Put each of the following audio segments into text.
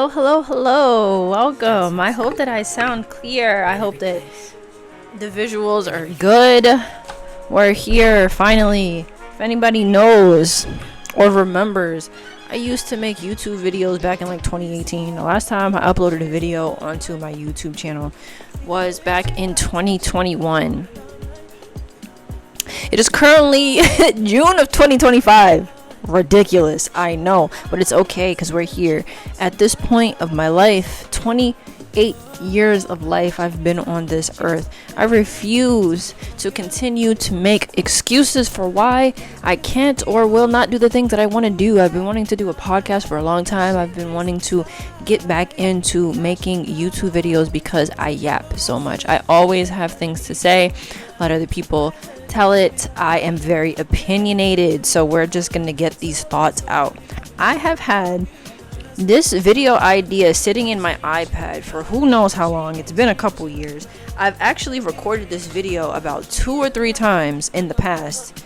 Hello. Welcome. I hope that I sound clear. I hope that the visuals are good. We're here finally. If anybody knows or remembers, I used to make YouTube videos back in like 2018. The last time I uploaded a video onto my YouTube channel was back in 2021. It is currently June of 2025. Ridiculous, I know, but it's okay because we're here. At this point of my life, 28 years of life I've been on this earth, I refuse to continue to make excuses for why I can't or will not do the things that I want to do. I've been wanting to do a podcast for a long time. I've been wanting to get back into making YouTube videos because I yap so much. I always have things to say. Let other people tell it. I am very opinionated, so we're just gonna get these thoughts out. I have had this video idea sitting in my iPad for who knows how long. It's been a couple years. I've actually recorded this video about 2 or 3 times in the past,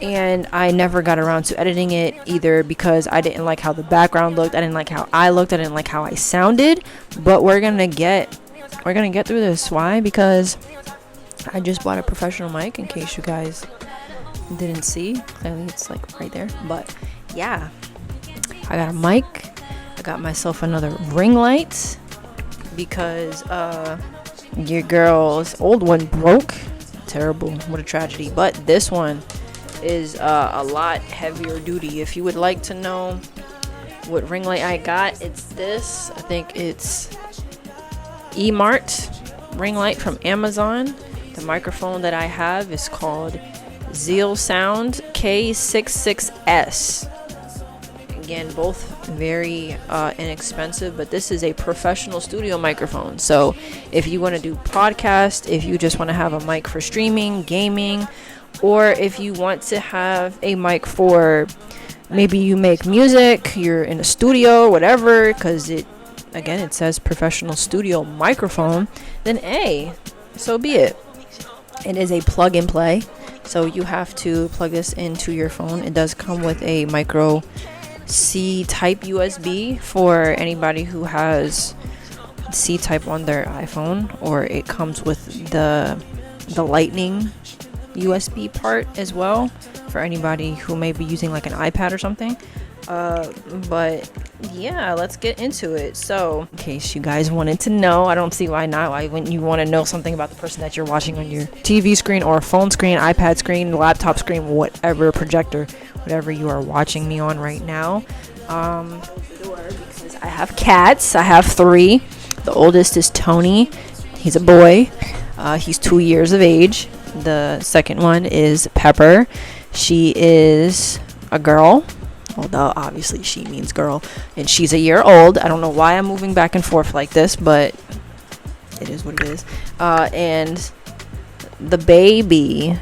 and I never got around to editing it, either because I didn't like how the background looked, I didn't like how I looked, I didn't like how I sounded. But we're gonna get through this. Why? Because I just bought a professional mic, in case you guys didn't see. Clearly it's like right there. But yeah, I got a mic. I got myself another ring light because your girl's old one broke. Terrible. What a tragedy. But this one is a lot heavier duty. If you would like to know what ring light I got, it's this. I think it's E-Mart ring light from Amazon. The microphone that I have is called Zeal Sound K66S. Again, both very inexpensive, but this is a professional studio microphone. So if you want to do podcast, if you just want to have a mic for streaming, gaming, or if you want to have a mic for maybe you make music, you're in a studio, whatever, because it says professional studio microphone, then so be it. It is a plug and play, so you have to plug this into your phone. It does come with a micro C type USB for anybody who has C type on their iPhone, or it comes with the lightning USB part as well for anybody who may be using like an iPad or something. But yeah, let's get into it. So in case you guys wanted to know, I don't see why not. Why wouldn't you want to know something about the person that you're watching on your TV screen or phone screen, iPad screen, laptop screen, whatever, projector, whatever you are watching me on right now? Because I have cats. I have 3. The oldest is Tony. He's a boy. He's 2 years of age. The second one is Pepper. She is a girl. Although obviously she means girl, and she's a year old. I don't know why I'm moving back and forth like this, but it is what it is. And the baby,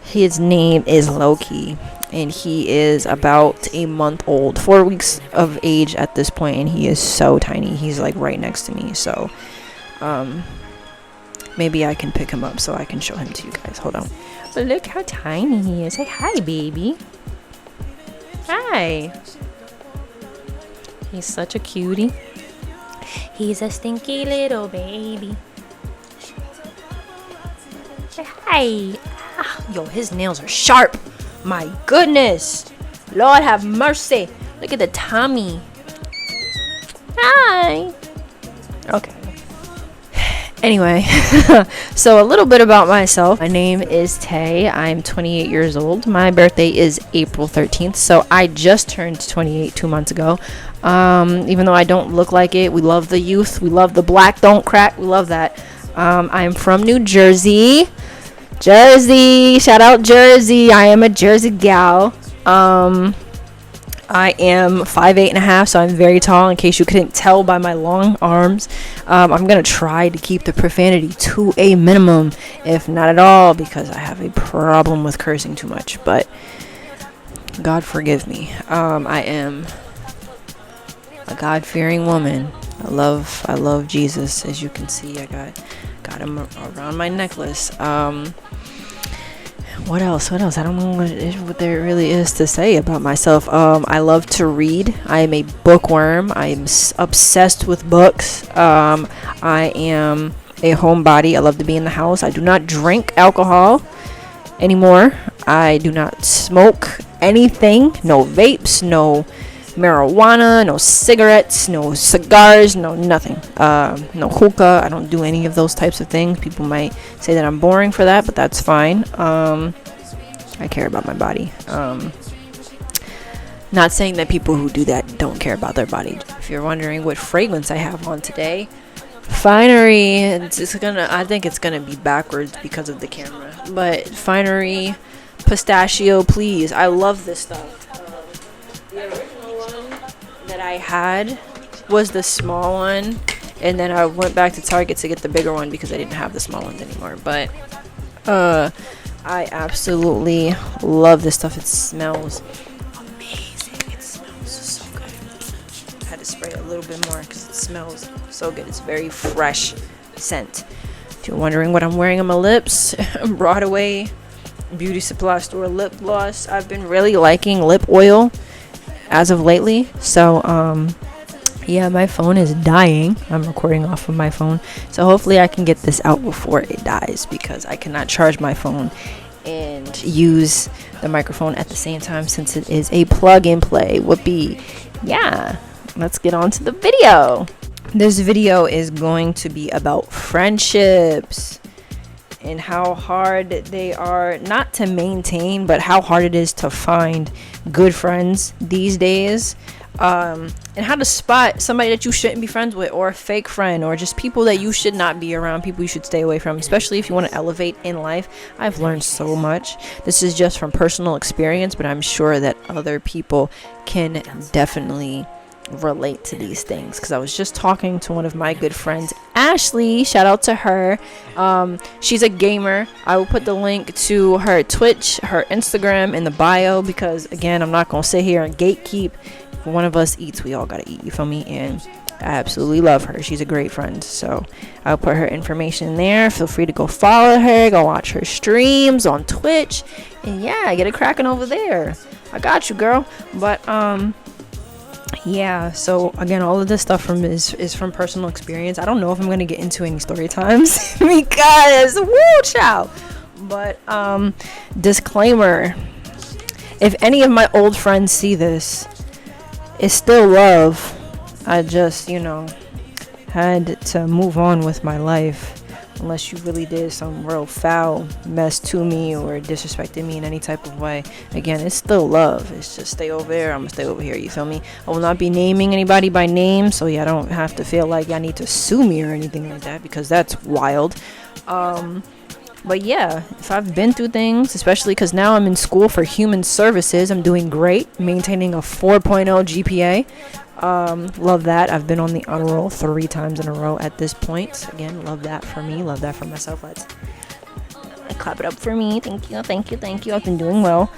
his name is Loki, and he is about a month old, 4 weeks of age at this point, and he is so tiny. He's like right next to me, so maybe I can pick him up so I can show him to you guys. Hold on. But look how tiny he is. Say hi, baby. Hi. He's such a cutie. He's a stinky little baby. Say hi. Yo, his nails are sharp. My goodness. Lord have mercy. Look at the tummy. Hi. Okay. Anyway, so a little bit about myself. My name is Tay. I'm 28 years old. My birthday is April 13th, so I just turned 28 2 months ago. Even though I don't look like it, we love the youth. We love the black don't crack. We love that. I'm from New Jersey. Shout out Jersey. I am a Jersey gal. I am 5'8.5", so I'm very tall, in case you couldn't tell by my long arms. I'm going to try to keep the profanity to a minimum, if not at all, because I have a problem with cursing too much, but God forgive me. I am a God-fearing woman. I love Jesus, as you can see. I got him around my necklace. What else? I don't know what there really is to say about myself. I love to read. I am a bookworm. I'm obsessed with books. I am a homebody. I love to be in the house. I do not drink alcohol anymore. I do not smoke anything. No vapes, no marijuana, no cigarettes, no cigars, no nothing. No hookah. I don't do any of those types of things. People might say that I'm boring for that, but that's fine. I care about my body. Not saying that people who do that don't care about their body. If you're wondering what fragrance I have on today, Finery. I think it's gonna be backwards because of the camera, but Finery Pistachio Please. I love this stuff. The original one that I had was the small one, and then I went back to Target to get the bigger one because I didn't have the small ones anymore. But I absolutely love this stuff. It smells amazing. It smells so good. I had to spray a little bit more because it smells so good. It's very fresh scent. If you're wondering what I'm wearing on my lips, Broadway Beauty Supply Store lip gloss. I've been really liking lip oil as of lately. So yeah, my phone is dying. I'm recording off of my phone, so hopefully I can get this out before it dies, because I cannot charge my phone and use the microphone at the same time, since it is a plug and play. Whoopee. Yeah, let's get on to the video. This video is going to be about friendships and how hard they are, not to maintain, but how hard it is to find good friends these days. And how to spot somebody that you shouldn't be friends with, or a fake friend, or just people that you should not be around, people you should stay away from, especially if you want to elevate in life. I've learned so much. This is just from personal experience, but I'm sure that other people can definitely relate to these things, because I was just talking to one of my good friends, Ashley. Shout out to her. She's a gamer. I will put the link to her Twitch, her Instagram in the bio, because again, I'm not gonna sit here and gatekeep. If one of us eats, we all gotta eat, you feel me? And I absolutely love her. She's a great friend, so I'll put her information there. Feel free to go follow her, go watch her streams on Twitch, and yeah, get it cracking over there. I got you, girl. But yeah, so again, all of this stuff is from personal experience. I don't know if I'm gonna get into any story times because woo child. But disclaimer, if any of my old friends see this, it's still love. I just, had to move on with my life. Unless you really did some real foul mess to me or disrespected me in any type of way. Again, it's still love. It's just stay over there, I'm gonna stay over here, you feel me? I will not be naming anybody by name, so yeah, I don't have to feel like y'all need to sue me or anything like that, because that's wild. But yeah, if I've been through things, especially because now I'm in school for human services, I'm doing great, maintaining a 4.0 GPA. Love that. I've been on the honor roll 3 times in a row at this point. Again, love that for me, love that for myself. Let's clap it up for me. Thank you. I've been doing well.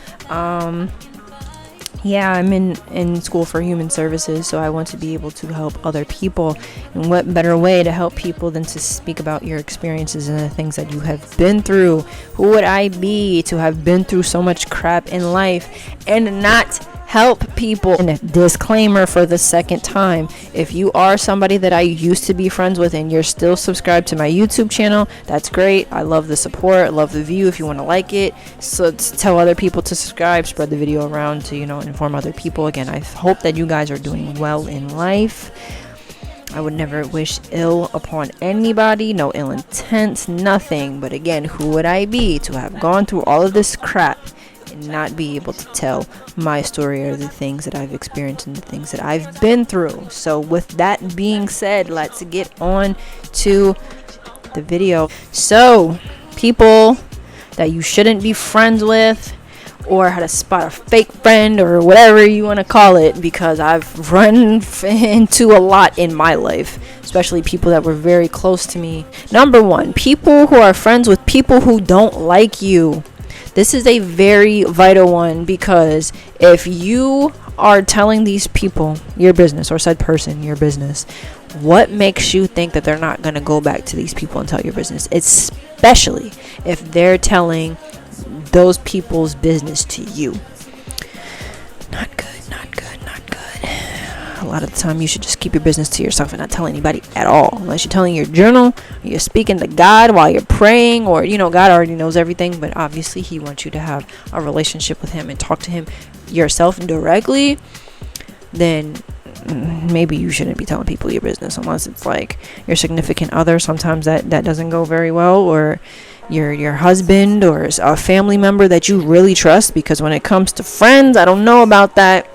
Yeah, I'm in school for human services, so I want to be able to help other people. And what better way to help people than to speak about your experiences and the things that you have been through? Who would I be to have been through so much crap in life and not help people? And disclaimer for the second time, if you are somebody that I used to be friends with and you're still subscribed to my YouTube channel, that's great. I love the support, love the view. If you want to like it, so tell other people to subscribe, spread the video around to inform other people. Again, I hope that you guys are doing well in life. I would never wish ill upon anybody, no ill intent, nothing. But again, who would I be to have gone through all of this crap and not be able to tell my story, or the things that I've experienced and the things that I've been through? So with that being said, let's get on to the video. So, people that you shouldn't be friends with, or how to spot a fake friend, or whatever you want to call it, because I've run into a lot in my life, especially people that were very close to me. Number 1, people who are friends with people who don't like you. This is a very vital one, because if you are telling these people your business, or said person your business, what makes you think that they're not going to go back to these people and tell your business? Especially if they're telling those people's business to you. Not good, not good, not good. A lot of the time you should just keep your business to yourself and not tell anybody at all, unless you're telling your journal, or you're speaking to God while you're praying, or God already knows everything, but obviously he wants you to have a relationship with him and talk to him yourself directly. Then maybe you shouldn't be telling people your business, unless it's like your significant other. Sometimes that doesn't go very well, or your husband, or a family member that you really trust. Because when it comes to friends, I don't know about that.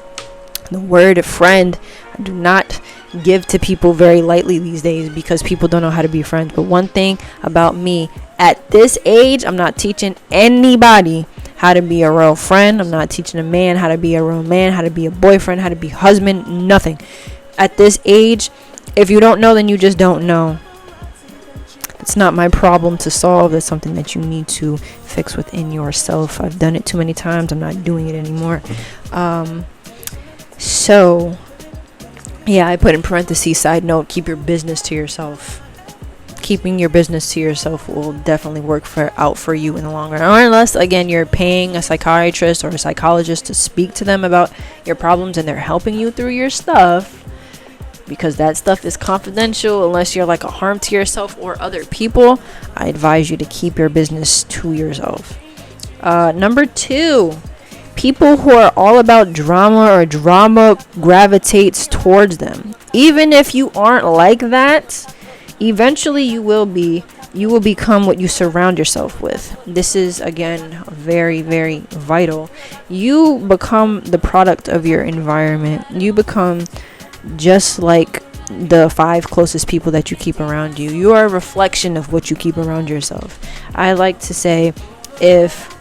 The word friend, I do not give to people very lightly these days, because people don't know how to be friends. But one thing about me, at this age, I'm not teaching anybody how to be a real friend. I'm not teaching a man how to be a real man, how to be a boyfriend, how to be husband, nothing. At this age, if you don't know, then you just don't know. It's not my problem to solve. It's something that you need to fix within yourself. I've done it too many times. I'm not doing it anymore. So yeah, I put in parentheses, side note, keep your business to yourself. Keeping your business to yourself will definitely work out for you in the long run, or unless, again, you're paying a psychiatrist or a psychologist to speak to them about your problems and they're helping you through your stuff, because that stuff is confidential. Unless you're like a harm to yourself or other people, I advise you to keep your business to yourself. Number 2, people who are all about drama, or drama gravitates towards them. Even if you aren't like that, eventually you will become what you surround yourself with. This is, again, very, very vital. You become the product of your environment. You become just like the 5 closest people that you keep around you. You are a reflection of what you keep around yourself. I like to say, if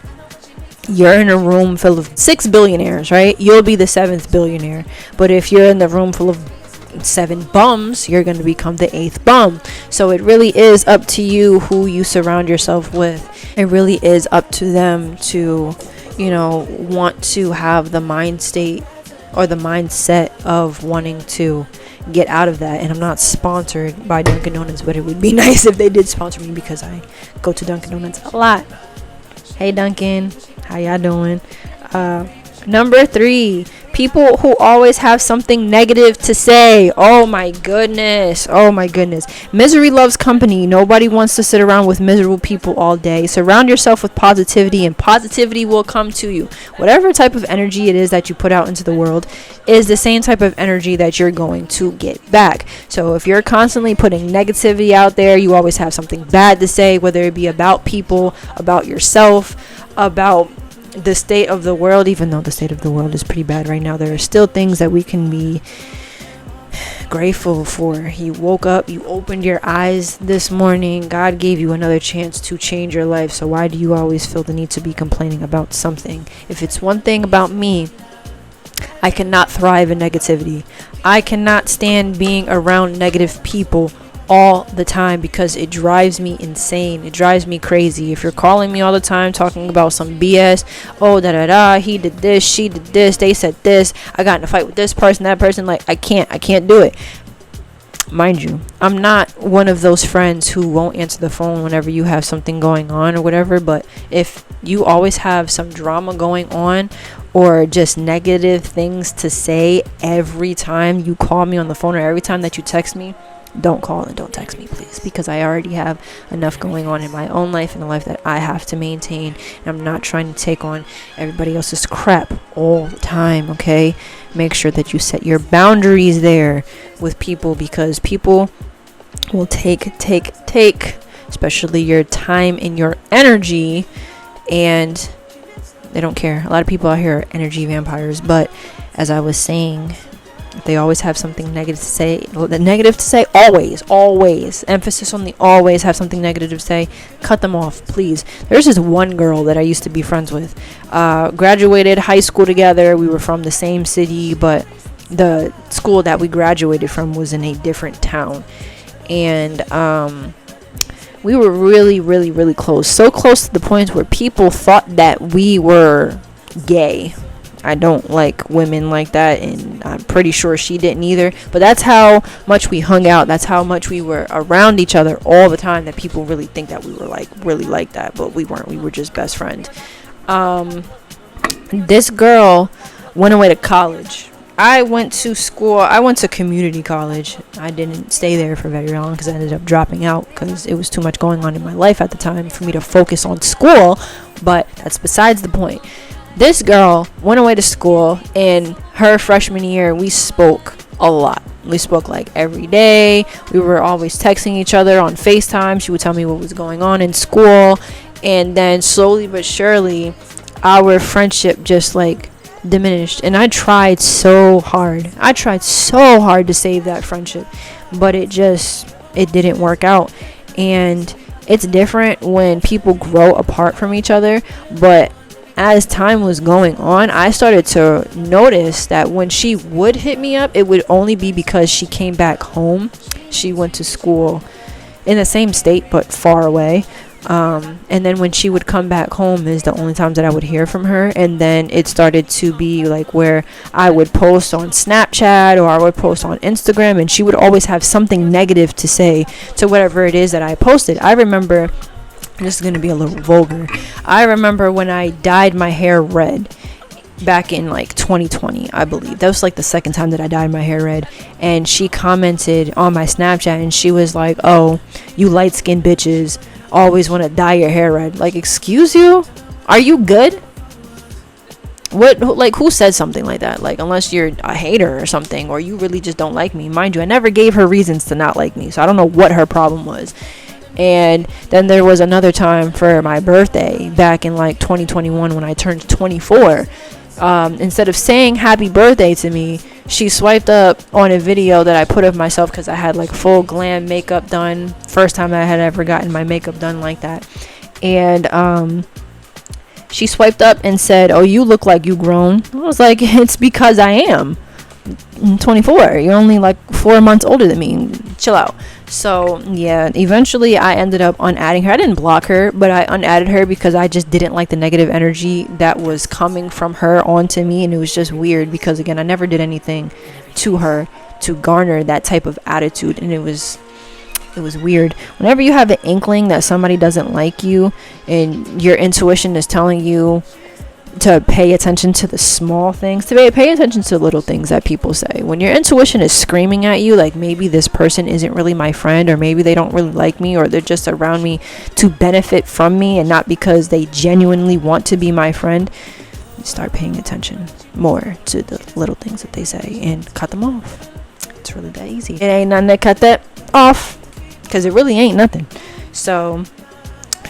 you're in a room full of 6 billionaires, right, you'll be the 7th billionaire. But if you're in the room full of 7 bums, you're going to become the 8th bum. So it really is up to you who you surround yourself with. It really is up to them to, want to have the mind state or the mindset of wanting to get out of that. And I'm not sponsored by Dunkin' Donuts, but it would be nice if they did sponsor me, because I go to Dunkin' Donuts a lot. Hey Dunkin', how y'all doing? Number 3, people who always have something negative to say. Oh my goodness. Misery loves company. Nobody wants to sit around with miserable people all day. Surround yourself with positivity, and positivity will come to you. Whatever type of energy it is that you put out into the world is the same type of energy that you're going to get back. So if you're constantly putting negativity out there, you always have something bad to say, whether it be about people, about yourself, about the state of the world. Even though the state of the world is pretty bad right now, there are still things that we can be grateful for. You woke up, you opened your eyes this morning. God gave you another chance to change your life. So why do you always feel the need to be complaining about something? If it's one thing about me, I cannot thrive in negativity. I cannot stand being around negative people all the time, because it drives me insane. It drives me crazy. If you're calling me all the time talking about some BS, he did this, she did this, they said this, I got in a fight with this person, that person, like, I can't do it. Mind you, I'm not one of those friends who won't answer the phone whenever you have something going on or whatever. But if you always have some drama going on, or just negative things to say every time you call me on the phone, or every time that you text me, don't call and don't text me, please, because I already have enough going on in my own life and the life that I have to maintain. And I'm not trying to take on everybody else's crap all the time, okay? Make sure that you set your boundaries there with people, because people will take, especially your time and your energy, and they don't care. A lot of people out here are energy vampires, but as I was saying, they always have something negative to say. Always. Emphasis on the always have something negative to say. Cut them off, please. There's this one girl that I used to be friends with. Graduated high school together. We were from the same city, but the school that we graduated from was in a different town. And we were really, really, really close. So close to the point where people thought that we were gay. I don't like women like that, and I'm pretty sure she didn't either. But that's how much we hung out. That's how much we were around each other all the time, that people really think that we were like really like that, but we weren't. We were just best friends. This girl went away to college. I went to community college. I didn't stay there for very long because I ended up dropping out because it was too much going on in my life at the time for me to focus on school. But that's besides the point. This girl went away to school, and her freshman year we spoke a lot. We spoke like every day. We were always texting each other on FaceTime. She would tell me what was going on in school, and then slowly but surely our friendship just like diminished. And I tried so hard to save that friendship, but it didn't work out. And it's different when people grow apart from each other, but as time was going on, I started to notice that when she would hit me up, it would only be because she came back home. She went to school in the same state but far away. And then when she would come back home is the only times that I would hear from her. And then it started to be like where I would post on Snapchat or I would post on Instagram, and she would always have something negative to say to whatever it is that I posted. I remember, this is going to be a little vulgar, I remember when I dyed my hair red back in like 2020, I believe. That was like the second time that I dyed my hair red. And she commented on my Snapchat, and she was like, "Oh, you light-skinned bitches always want to dye your hair red." Like, excuse you? Are you good? What, like, who said something like that? Like, unless you're a hater or something, or you really just don't like me. Mind you, I never gave her reasons to not like me, so I don't know what her problem was. And then there was another time for my birthday back in like 2021 when I turned 24. Instead of saying happy birthday to me, she swiped up on a video that I put of myself because I had like full glam makeup done. First time I had ever gotten my makeup done like that. And she swiped up and said, "Oh, you look like you grown." I was like, "It's because I am. I'm 24. You're only like 4 months older than me. Chill out." So yeah, eventually I ended up unadding her. I didn't block her, but I unadded her because I just didn't like the negative energy that was coming from her onto me. And it was just weird because, again, I never did anything to her to garner that type of attitude. And it was weird. Whenever you have an inkling that somebody doesn't like you and your intuition is telling you to pay attention to the small things, to pay attention to little things that people say. When your intuition is screaming at you like maybe this person isn't really my friend, or maybe they don't really like me, or they're just around me to benefit from me and not because they genuinely want to be my friend, you start paying attention more to the little things that they say and cut them off. It's really that easy. It ain't nothing to cut that off, because it really ain't nothing. So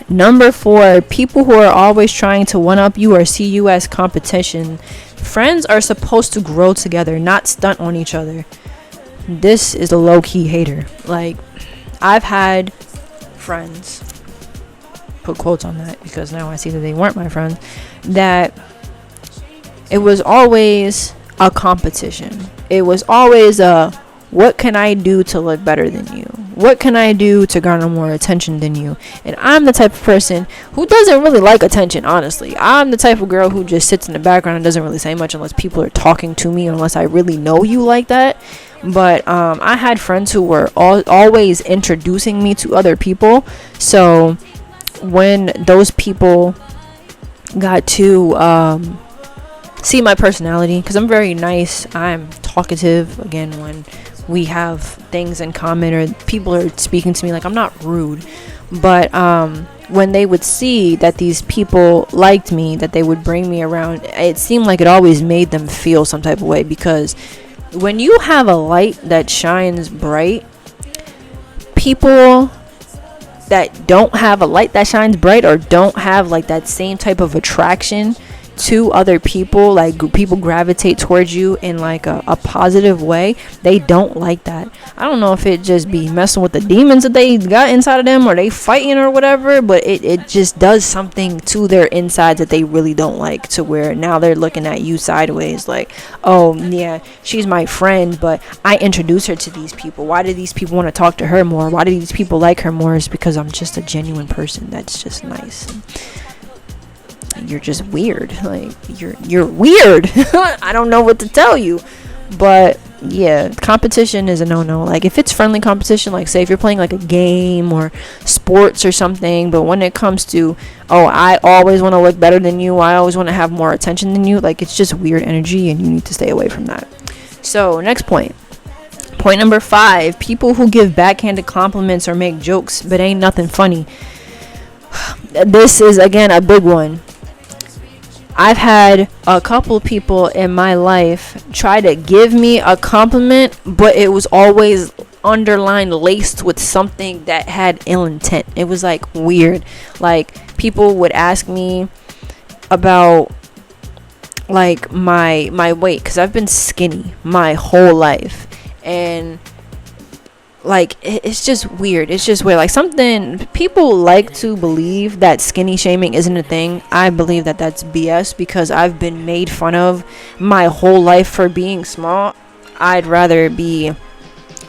number 4, people who are always trying to one-up you or see you as competition. Friends are supposed to grow together, not stunt on each other. This is a low-key hater. Like, I've had friends, put quotes on that because now I see that they weren't my friends, that it was always a competition. It was always a, what can I do to look better than you? What can I do to garner more attention than you? And I'm the type of person who doesn't really like attention, honestly. I'm the type of girl who just sits in the background and doesn't really say much unless people are talking to me, unless I really know you like that. But I had friends who were always introducing me to other people. So when those people got to see my personality, because I'm very nice, I'm talkative, again, when we have things in common or people are speaking to me, like, I'm not rude, but when they would see that these people liked me, that they would bring me around, it seemed like it always made them feel some type of way, because when you have a light that shines bright, people that don't have a light that shines bright or don't have like that same type of attraction to other people, like people gravitate towards you in like a positive way, they don't like that. I don't know if it just be messing with the demons that they got inside of them, or they fighting or whatever, but it just does something to their insides that they really don't like, to where now they're looking at you sideways like, oh yeah, she's my friend, but I introduced her to these people. Why do these people want to talk to her more? Why do these people like her more? It's because I'm just a genuine person that's just nice. you're just weird. Like, you're weird. I don't know what to tell you. But yeah, competition is a no-no. Like, if it's friendly competition, like say if you're playing like a game or sports or something, but when it comes to, oh, I always want to look better than you, I always want to have more attention than you, like, it's just weird energy, and you need to stay away from that. So next point number 5, people who give backhanded compliments or make jokes but ain't nothing funny. This is, again, a big one. I've had a couple people in my life try to give me a compliment, but it was always underlined, laced with something that had ill intent. It was like weird. Like, people would ask me about like my weight, because I've been skinny my whole life, and like, it's just weird. It's just weird. Like, something, people like to believe that skinny shaming isn't a thing. I believe that that's BS, because I've been made fun of my whole life for being small. I'd rather be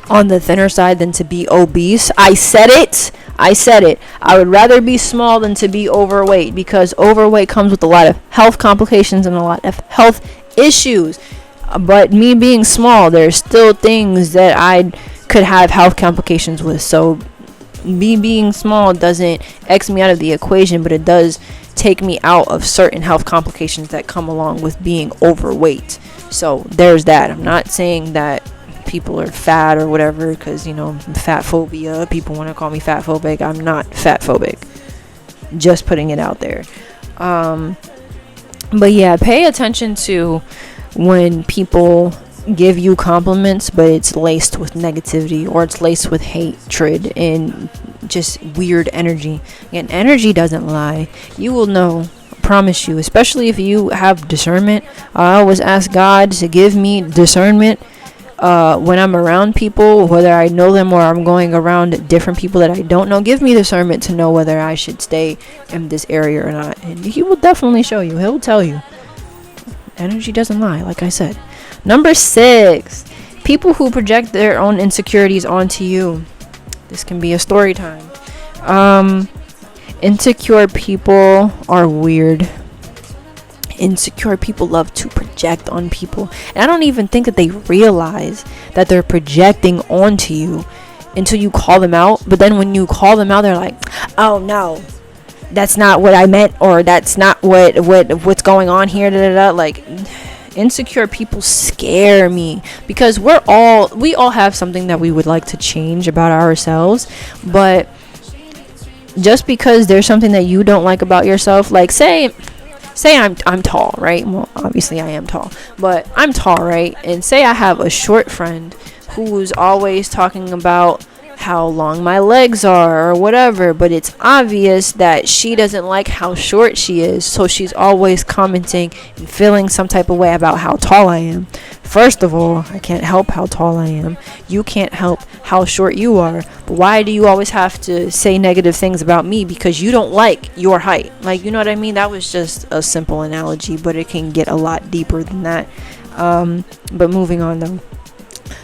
on the thinner side than to be obese. I said it. I would rather be small than to be overweight, because overweight comes with a lot of health complications and a lot of health issues. But me being small, there's still things that I could have health complications with. So me being small doesn't X me out of the equation, but it does take me out of certain health complications that come along with being overweight. So there's that. I'm not saying that people are fat or whatever, because, you know, fat phobia, people want to call me fat phobic. I'm not fat phobic, just putting it out there. But yeah, pay attention to when people give you compliments but it's laced with negativity, or it's laced with hatred and just weird energy. And energy doesn't lie. You will know, I promise you, especially if you have discernment. I always ask God to give me discernment when I'm around people, whether I know them or I'm going around different people that I don't know. Give me discernment to know whether I should stay in this area or not, and He will definitely show you. He'll tell you. Energy doesn't lie, like I said. Number 6, people who project their own insecurities onto you. This can be a story time. Insecure people are weird. Insecure people love to project on people, and I don't even think that they realize that they're projecting onto you until you call them out. But then when you call them out, they're like, oh no, that's not what I meant, or that's not what's going on here, da, da, da. Like, insecure people scare me, because we all have something that we would like to change about ourselves. But just because there's something that you don't like about yourself, like say I'm tall, right? Well, obviously I am tall, but I'm tall, right? And say I have a short friend who's always talking about how long my legs are or whatever, but it's obvious that she doesn't like how short she is, so she's always commenting and feeling some type of way about how tall I am. First of all, I can't help how tall I am. You can't help how short you are. But why do you always have to say negative things about me because you don't like your height? Like, you know what I mean? That was just a simple analogy, but it can get a lot deeper than that. But moving on though.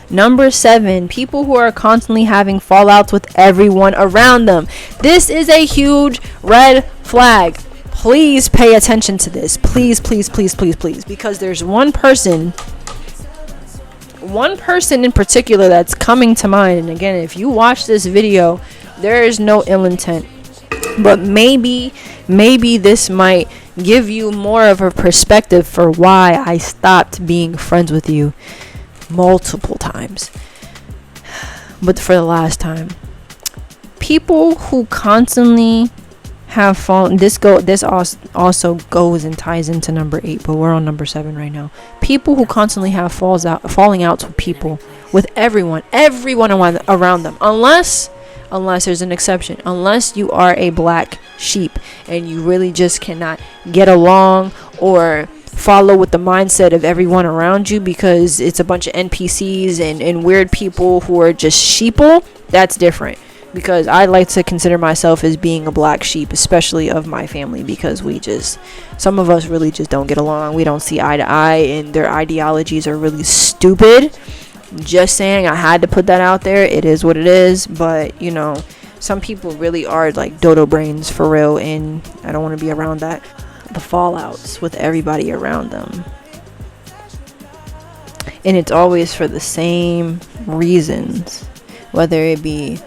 Number 7, people who are constantly having fallouts with everyone around them. This is a huge red flag. Please pay attention to this. Please, please, please, please, please. Because there's one person in particular that's coming to mind. And again, if you watch this video, there is no ill intent. But maybe this might give you more of a perspective for why I stopped being friends with you multiple times, but for the last time. People who constantly have fallen, this also goes and ties into number 8, but we're on number 7 right now. People who constantly have falling outs with people, with everyone around them, unless there's an exception, unless you are a black sheep and you really just cannot get along or follow with the mindset of everyone around you because it's a bunch of NPCs and weird people who are just sheeple. That's different, because I like to consider myself as being a black sheep, especially of my family, because some of us really just don't get along. We don't see eye to eye, and their ideologies are really stupid. Just saying, I had to put that out there. It is what it is. But you know, some people really are like dodo brains for real, and I don't want to be around that. the fallouts with everybody around them. And it's always for the same reasons, whether it be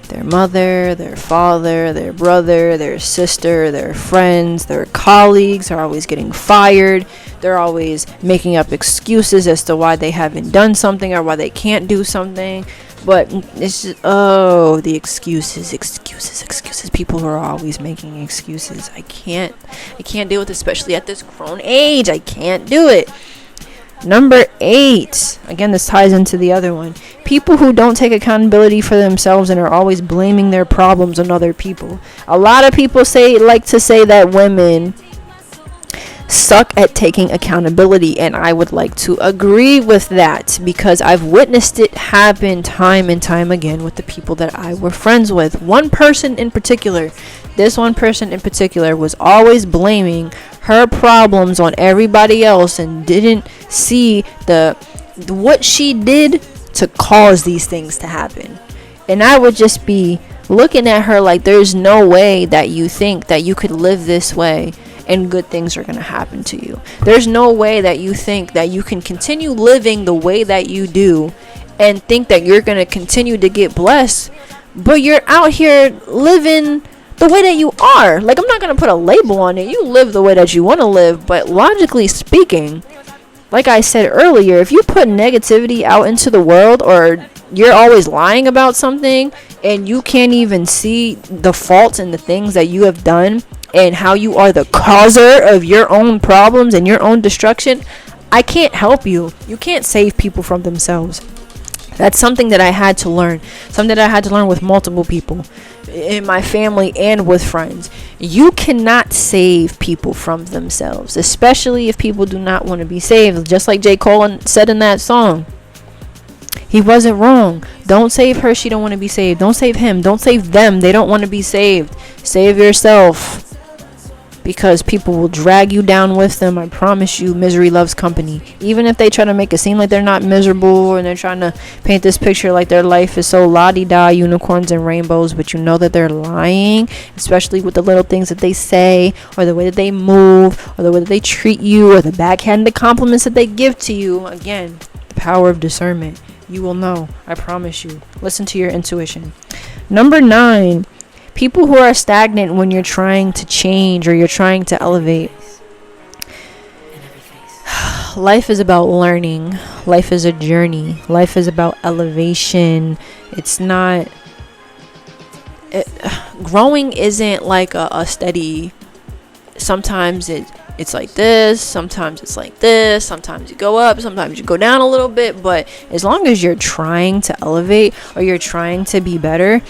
their mother, their father, their brother, their sister, their friends, their colleagues are always getting fired. They're always making up excuses as to why they haven't done something or why they can't do something. But it's just, the excuses. People who are always making excuses. I can't deal with it, especially at this grown age. I can't do it. Number 8, again, this ties into the other one. People who don't take accountability for themselves and are always blaming their problems on other people. A lot of people like to say that women suck at taking accountability, and I would like to agree with that, because I've witnessed it happen time and time again with the people that I were friends with. This one person in particular was always blaming her problems on everybody else and didn't see what she did to cause these things to happen. And I would just be looking at her like, there's no way that you think that you could live this way and good things are going to happen to you. There's no way that you think that you can continue living the way that you do and think that you're going to continue to get blessed, but you're out here living the way that you are. Like, I'm not going to put a label on it. You live the way that you want to live, but logically speaking, like I said earlier, if you put negativity out into the world, or you're always lying about something and you can't even see the faults and the things that you have done and how you are the causer of your own problems and your own destruction, I can't help you. You can't save people from themselves. That's something that I had to learn. Something that I had to learn with multiple people in my family and with friends. You cannot save people from themselves, especially if people do not want to be saved. Just like J. Cole said in that song. He wasn't wrong. Don't save her. She don't want to be saved. Don't save him. Don't save them. They don't want to be saved. Save yourself. Because people will drag you down with them. I promise you, misery loves company. Even if they try to make it seem like they're not miserable, and they're trying to paint this picture like their life is so la-di-da, unicorns and rainbows, but you know that they're lying, especially with the little things that they say, or the way that they move, or the way that they treat you, or the backhanded compliments that they give to you. Again, the power of discernment. You will know. I promise you. Listen to your intuition. Number 9. People who are stagnant when you're trying to change or you're trying to elevate. Life is about learning. Life is a journey. Life is about elevation. It's not... growing isn't like a steady... Sometimes it's like this. Sometimes it's like this. Sometimes you go up. Sometimes you go down a little bit. But as long as you're trying to elevate or you're trying to be better...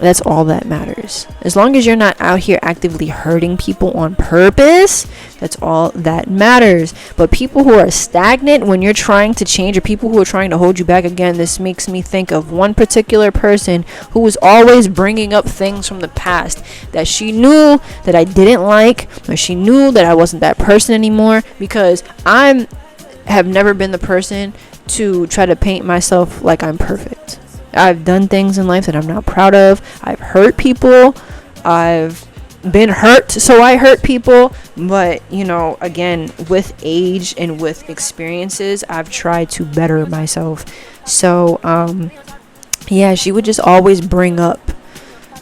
That's all that matters. As long as you're not out here actively hurting people on purpose, that's all that matters. But people who are stagnant when you're trying to change, or people who are trying to hold you back, again, this makes me think of one particular person who was always bringing up things from the past that she knew that I didn't like, or she knew that I wasn't that person anymore, because I have never been the person to try to paint myself like I'm perfect. I've done things in life that I'm not proud of. I've hurt people. I've been hurt, so I hurt people. But, again, with age and with experiences, I've tried to better myself. So, she would just always bring up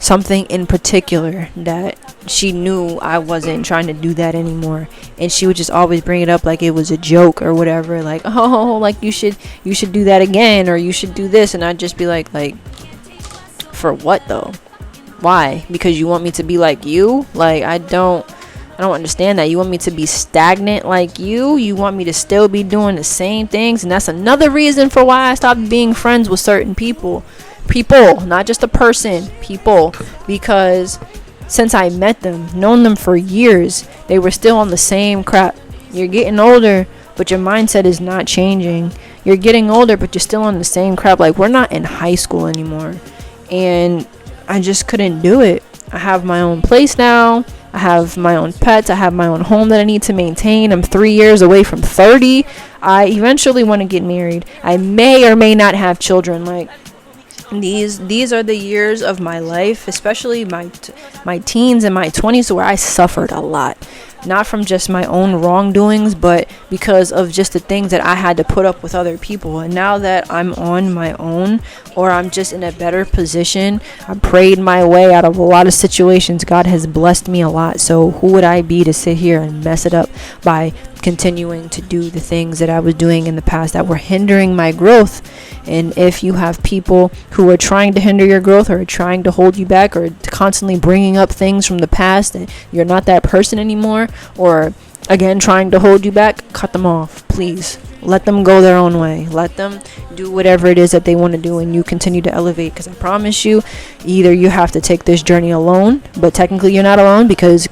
something in particular that she knew I wasn't trying to do that anymore, and she would just always bring it up like it was a joke or whatever, like, oh, like you should do that again, or you should do this, and I'd just be like for what though? Why? Because you want me to be like you? Like, I don't understand that. You want me to be stagnant like you want me to still be doing the same things, and that's another reason for why I stopped being friends with certain people, not just a person, people, because since I met them, known them for years, they were still on the same crap. You're getting older, but your mindset is not changing. You're getting older, but you're still on the same crap. Like, we're not in high school anymore, and I just couldn't do it. I have my own place now. I have my own pets. I have my own home that I need to maintain. I'm 3 years away from 30. I eventually want to get married. I may or may not have children. Like, these are the years of my life, especially my teens and my 20s, where I suffered a lot. not from just my own wrongdoings, but because of just the things that I had to put up with other people. And now that I'm on my own, or I'm just in a better position, I prayed my way out of a lot of situations. God has blessed me a lot. So who would I be to sit here and mess it up by continuing to do the things that I was doing in the past that were hindering my growth? And if you have people who are trying to hinder your growth, or trying to hold you back, or constantly bringing up things from the past that you're not that person anymore, or again trying to hold you back, cut them off, please. Let them go their own way. Let them do whatever it is that they want to do, and you continue to elevate. Because I promise you, either you have to take this journey alone, but technically you're not alone because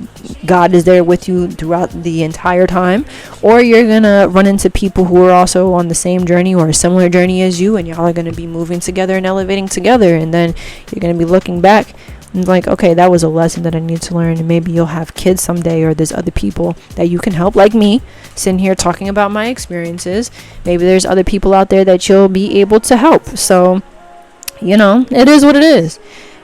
God is there with you throughout the entire time, or you're going to run into people who are also on the same journey or a similar journey as you, and y'all are going to be moving together and elevating together. And then you're going to be looking back and like, okay, that was a lesson that I need to learn. And maybe you'll have kids someday, or there's other people that you can help, like me, sitting here talking about my experiences. Maybe there's other people out there that you'll be able to help. So, it is what it is.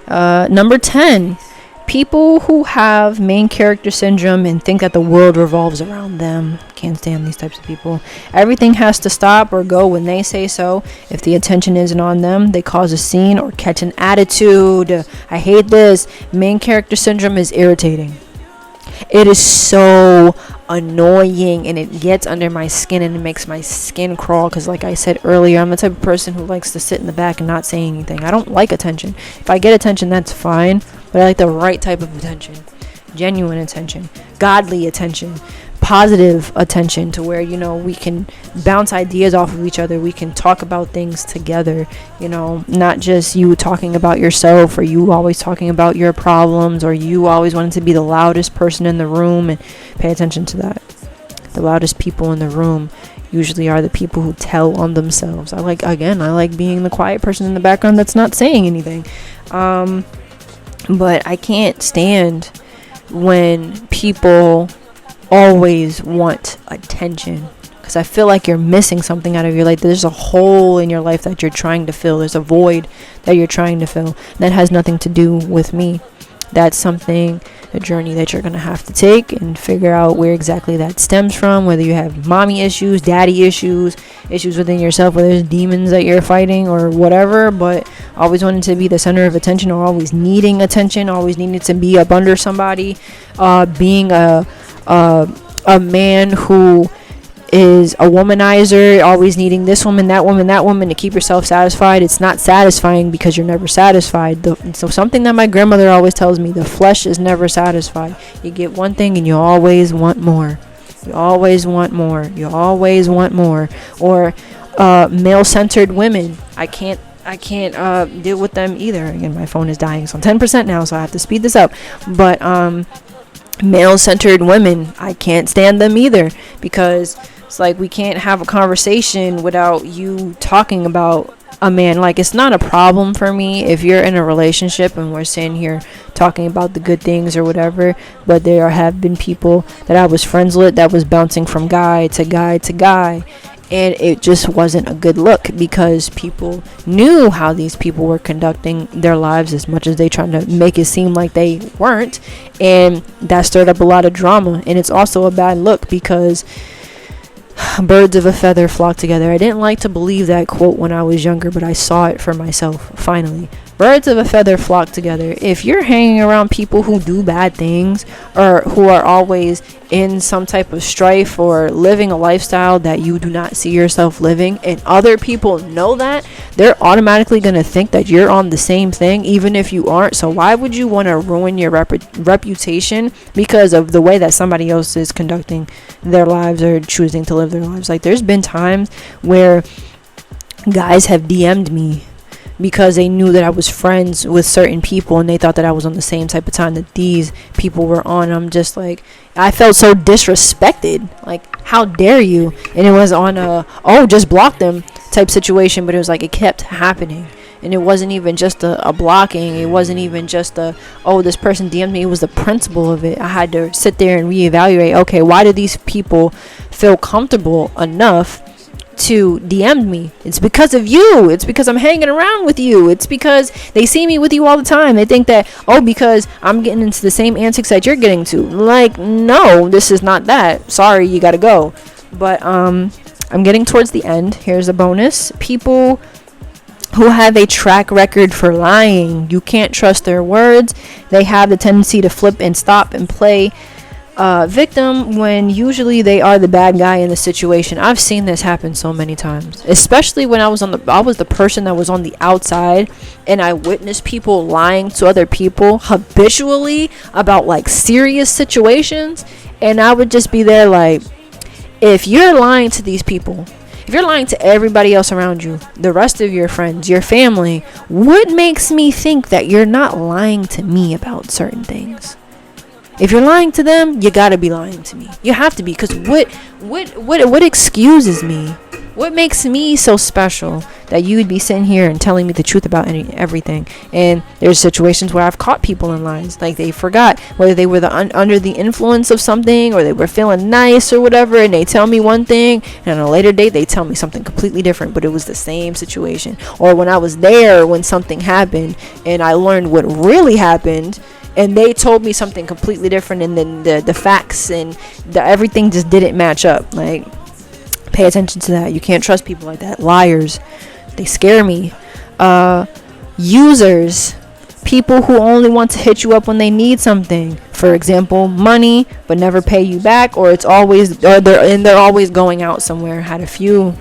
Number 10, people who have main character syndrome and think that the world revolves around them. Can't stand these types of people. Everything has to stop or go when they say so. If the attention isn't on them, they cause a scene or catch an attitude. I hate this. Main character syndrome is irritating. It is so annoying, and it gets under my skin, and it makes my skin crawl. Because like I said earlier, I'm the type of person who likes to sit in the back and not say anything. I don't like attention. If I get attention, that's fine, but I like the right type of attention. Genuine attention, godly attention, positive attention, to where we can bounce ideas off of each other. We can talk about things together, not just you talking about yourself, or you always talking about your problems, or you always wanting to be the loudest person in the room. And pay attention to that. The loudest people in the room usually are the people who tell on themselves. I like being the quiet person in the background that's not saying anything. But I can't stand when people always want attention, because I feel like you're missing something out of your life. There's a hole in your life that you're trying to fill. There's a void that you're trying to fill. That has nothing to do with me. That's a journey that you're going to have to take and figure out where exactly that stems from, whether you have mommy issues, daddy issues within yourself, whether there's demons that you're fighting or whatever. But always wanting to be the center of attention, or always needing attention, always needing to be up under somebody, being a man who is a womanizer, always needing this woman, that woman to keep yourself satisfied. It's not satisfying because you're never satisfied. So something that my grandmother always tells me, the flesh is never satisfied. You get one thing and you always want more. You always want more. You always want more. Or male-centered women. I can't deal with them either. Again, my phone is dying, so I'm 10% now, so I have to speed this up. But male-centered women, I can't stand them either, because it's like we can't have a conversation without you talking about a man. Like, it's not a problem for me if you're in a relationship and we're sitting here talking about the good things or whatever, but there have been people that I was friends with that was bouncing from guy to guy to guy, and it just wasn't a good look, because people knew how these people were conducting their lives as much as they tried to make it seem like they weren't, and that stirred up a lot of drama. And it's also a bad look, because birds of a feather flock together. I didn't like to believe that quote when I was younger, but I saw it for myself finally. Birds of a feather flock together. If you're hanging around people who do bad things, or who are always in some type of strife, or living a lifestyle that you do not see yourself living, and other people know that, they're automatically going to think that you're on the same thing, even if you aren't. So why would you want to ruin your reputation because of the way that somebody else is conducting their lives or choosing to live their lives? Like, there's been times where guys have DM'd me because they knew that I was friends with certain people, and they thought that I was on the same type of time that these people were on. I'm just like, I felt so disrespected. Like, how dare you? And it was on just block them type situation, but it was like, it kept happening. And it wasn't even just a blocking. It wasn't even just this person DM'd me. It was the principle of it. I had to sit there and reevaluate, okay, why do these people feel comfortable enough to DM me. It's because of you. It's because I'm hanging around with you. It's because they see me with you all the time. They think that, oh, because I'm getting into the same antics that you're getting to. Like, no, this is not that. Sorry, you gotta go. But I'm getting towards the end. Here's a bonus. People who have a track record for lying, you can't trust their words. They have the tendency to flip and stop and play victim when usually they are the bad guy in the situation. I've seen this happen so many times, especially when I was the person that was on the outside, and I witnessed people lying to other people habitually about like serious situations, and I would just be there like, if you're lying to these people, if you're lying to everybody else around you, the rest of your friends, your family, what makes me think that you're not lying to me about certain things? If you're lying to them, you gotta be lying to me. You have to be, because what excuses me? What makes me so special that you would be sitting here and telling me the truth about everything? And there's situations where I've caught people in lies, like they forgot whether they were under the influence of something, or they were feeling nice or whatever, and they tell me one thing, and on a later date they tell me something completely different, but it was the same situation. Or when I was there when something happened and I learned what really happened, and they told me something completely different, and then the facts and everything just didn't match up. Like, pay attention to that. You can't trust people like that. Liars, they scare me. Users, people who only want to hit you up when they need something. For example, money, but never pay you back, or they're always going out somewhere. Had a few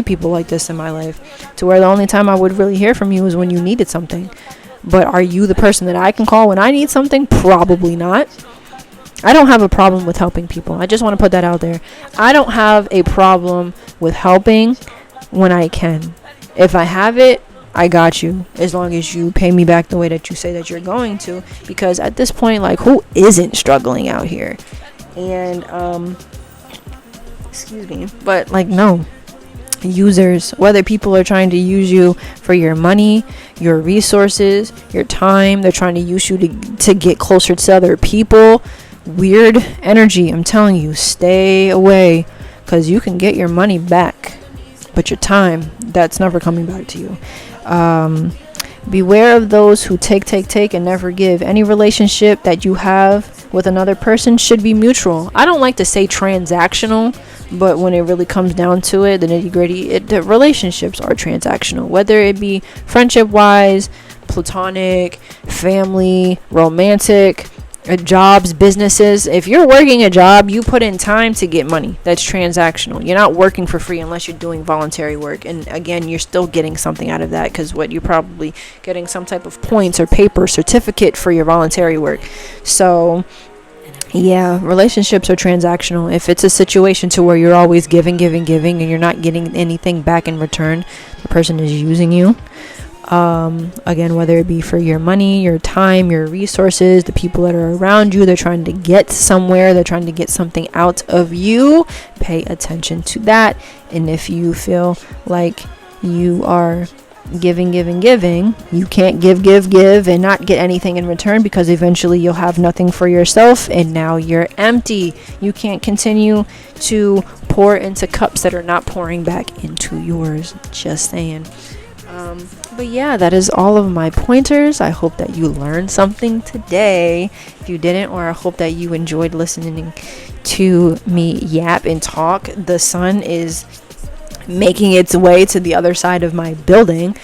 people like this in my life, to where the only time I would really hear from you is when you needed something. But are you the person that I can call when I need something? Probably not. I don't have a problem with helping people. I just want to put that out there. I don't have a problem with helping when I can. If I have it, I got you. As long as you pay me back the way that you say that you're going to. Because at this point, like, who isn't struggling out here? And, excuse me. But, like, no. Users, whether people are trying to use you for your money, your resources, your time, they're trying to use you to get closer to other people. Weird energy. I'm telling you, stay away, because you can get your money back, but your time, that's never coming back to you. Beware of those who take and never give. Any relationship that you have with another person should be mutual. I don't like to say transactional, but when it really comes down to it, the nitty-gritty, the relationships are transactional, whether it be friendship wise, platonic, family, romantic, jobs, businesses. If you're working a job, you put in time to get money. That's transactional. You're not working for free unless you're doing voluntary work, and again, you're still getting something out of that, because you're probably getting some type of points or paper certificate for your voluntary work. So yeah, relationships are transactional. If it's a situation to where you're always giving and you're not getting anything back in return, the person is using you. Again, whether it be for your money, your time, your resources, the people that are around you, they're trying to get somewhere, they're trying to get something out of you. Pay attention to that. And if you feel like you are giving, you can't give and not get anything in return, because eventually you'll have nothing for yourself, and now you're empty. You can't continue to pour into cups that are not pouring back into yours. Just saying. But yeah, that is all of my pointers. I hope that you learned something today. If you didn't, or I hope that you enjoyed listening to me yap and talk. The sun is making its way to the other side of my building,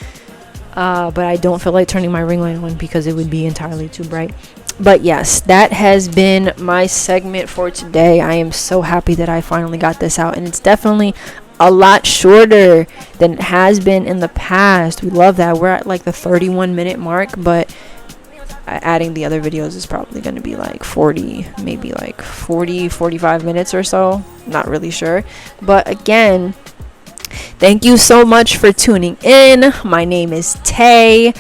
but I don't feel like turning my ring light on because it would be entirely too bright. But yes, that has been my segment for today. I am so happy that I finally got this out, and it's definitely a lot shorter than it has been in the past. We love that. We're at like the 31-minute mark, but adding the other videos is probably going to be like 40, maybe like 45 minutes or so. Not really sure. But again, thank you so much for tuning in. My name is Tay.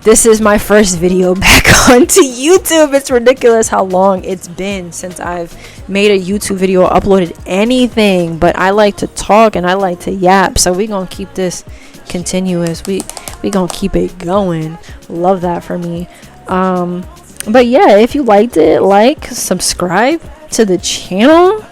This is my first video back onto YouTube. It's ridiculous how long it's been since I've made a YouTube video or uploaded anything. But I like to talk and I like to yap. So we're going to keep this continuous. We going to keep it going. Love that for me. But yeah, if you liked it, like, subscribe to the channel.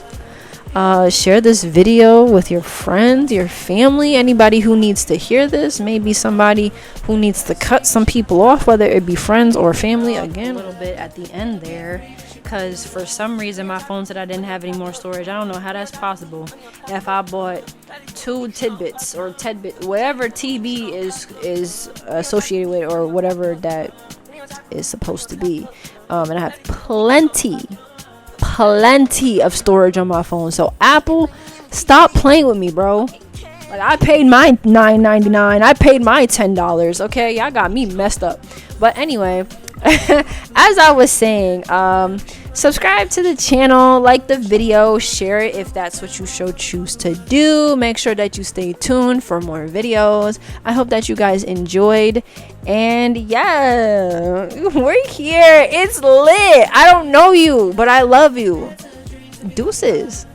Share this video with your friends, your family, anybody who needs to hear this. Maybe somebody who needs to cut some people off, whether it be friends or family. Again, a little bit at the end there, because for some reason my phone said I didn't have any more storage. I don't know how that's possible. If I bought 2 tidbits or tidbit, whatever TB is associated with, or whatever that is supposed to be, and I have plenty of storage on my phone. So Apple, stop playing with me, bro. Like, I paid my $9.99, I paid my $10. Okay, y'all got me messed up. But anyway, as I was saying, subscribe to the channel, like the video, share it if that's what you choose to do. Make sure that you stay tuned for more videos. I hope that you guys enjoyed, and yeah, we're here. It's lit. I don't know you, but I love you. Deuces.